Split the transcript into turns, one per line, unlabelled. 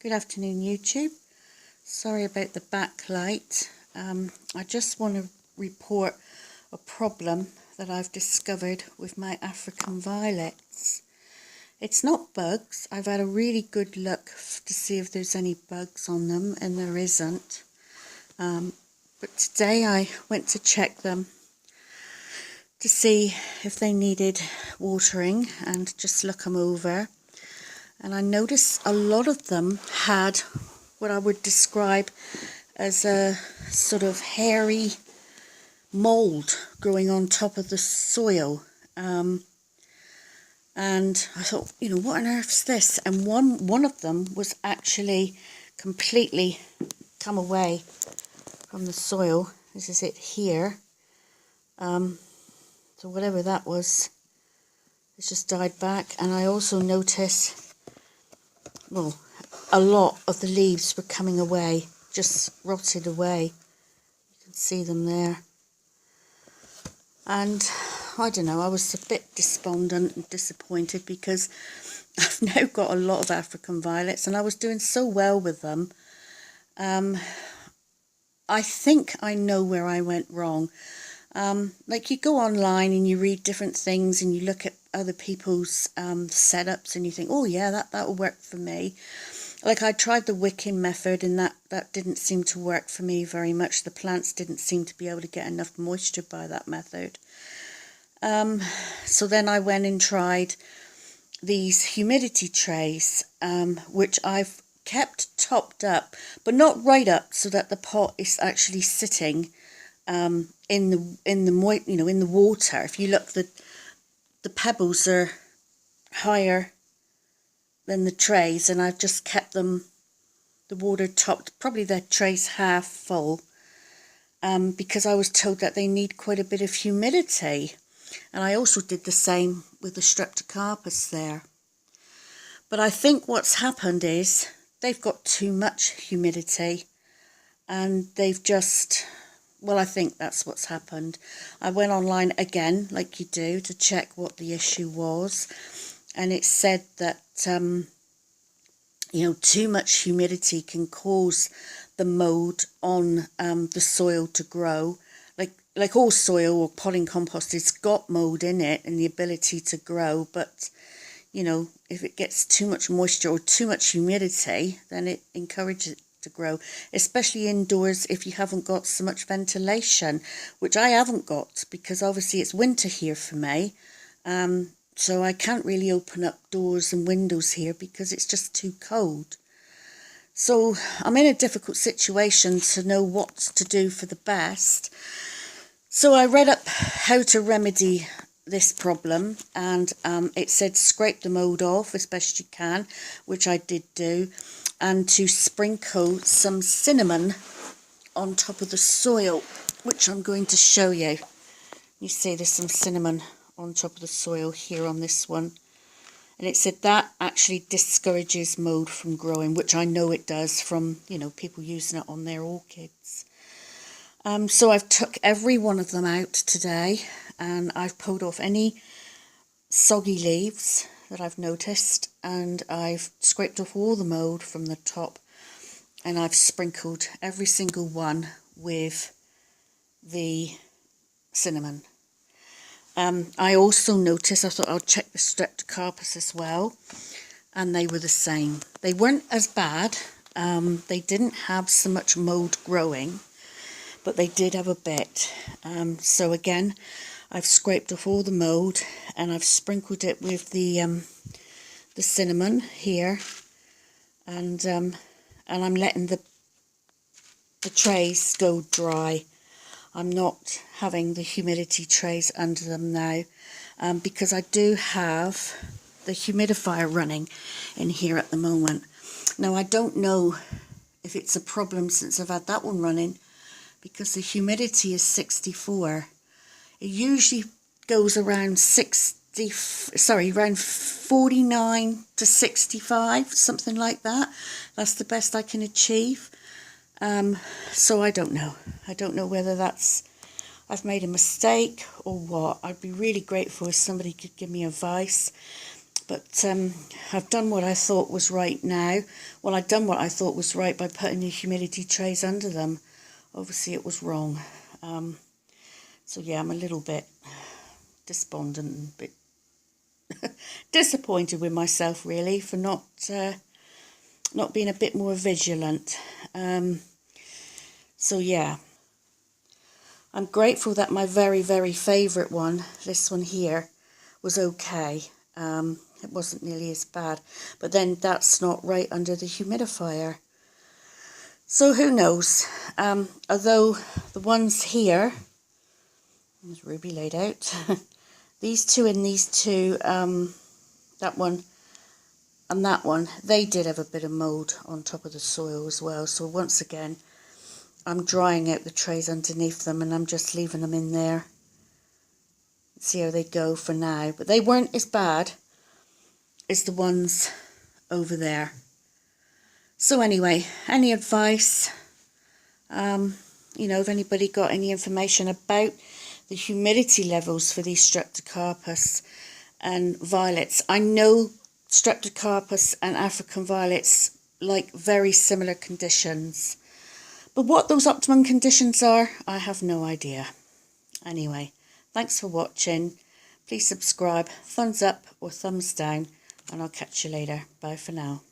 Good afternoon, YouTube. Sorry about the backlight. I just want to report a problem that I've discovered with my African violets. It's not bugs. I've had a really good look to see if there's any bugs on them, and there isn't. But today I went to check them to see if they needed watering and just look them over. And I noticed a lot of them had what I would describe as a sort of hairy mould growing on top of the soil. And I thought, what on earth's this? And one of them was actually completely come away from the soil. This is it here. So whatever that was, it's just died back. And I also noticed, well, a lot of the leaves were coming away, just rotted away. You can see them there. And I don't know, I was a bit despondent and disappointed because I've now got a lot of African violets and I was doing so well with them. I think I know where I went wrong. Like you go online and you read different things and you look at other people's setups and you think, oh yeah, that will work for me. Like I tried the wicking method and that didn't seem to work for me very much. The plants didn't seem to be able to get enough moisture by that method. So then I went and tried these humidity trays, which I've kept topped up, but not right up so that the pot is actually sitting in the water. If you look, the pebbles are higher than the trays, and I've just kept them, the water topped, probably the tray's half full, because I was told that they need quite a bit of humidity. And I also did the same with the Streptocarpus there. But I think what's happened is they've got too much humidity and they've just, well, I think that's what's happened. I went online again, like you do, to check what the issue was. And it said that, too much humidity can cause the mould on the soil to grow. Like all soil or potting compost, it's got mould in it and the ability to grow. But, if it gets too much moisture or too much humidity, then it encourages it to grow, especially indoors if you haven't got so much ventilation, which I haven't got because obviously it's winter here for me. So I can't really open up doors and windows here because it's just too cold. So I'm in a difficult situation to know what to do for the best. So I read up how to remedy this problem, and it said scrape the mould off as best you can, which I did do, and to sprinkle some cinnamon on top of the soil, which I'm going to show you. You see there's some cinnamon on top of the soil here on this one. And it said that actually discourages mould from growing, which I know it does from, people using it on their orchids. So I've took every one of them out today and I've pulled off any soggy leaves that I've noticed, and I've scraped off all the mould from the top, and I've sprinkled every single one with the cinnamon. I also noticed, I thought I'll check the Streptocarpus as well, and they were the same. They weren't as bad, they didn't have so much mould growing, but they did have a bit. So again, I've scraped off all the mould and I've sprinkled it with the cinnamon here, and I'm letting the trays go dry. I'm not having the humidity trays under them now, because I do have the humidifier running in here at the moment. Now I don't know if it's a problem since I've had that one running, because the humidity is 64. It usually goes around around 49 to 65, something like that. That's the best I can achieve. So I don't know. I don't know whether I've made a mistake or what. I'd be really grateful if somebody could give me advice. But I've done what I thought was right now. Well, I've done what I thought was right by putting the humidity trays under them. Obviously it was wrong. So yeah, I'm a little bit despondent and a bit disappointed with myself, really, for not being a bit more vigilant. So yeah, I'm grateful that my very, very favourite one, this one here, was okay. It wasn't nearly as bad, but then that's not right under the humidifier. So who knows? Although the ones here, there's Ruby laid out, these two and these two, that one and that one, they did have a bit of mould on top of the soil as well. So once again, I'm drying out the trays underneath them and I'm just leaving them in there. See how they go for now. But they weren't as bad as the ones over there. So anyway, any advice? You know, if anybody got any information about the humidity levels for these Streptocarpus and violets. I know Streptocarpus and African violets like very similar conditions. But what those optimum conditions are, I have no idea. Anyway, thanks for watching. Please subscribe, thumbs up or thumbs down, and I'll catch you later. Bye for now.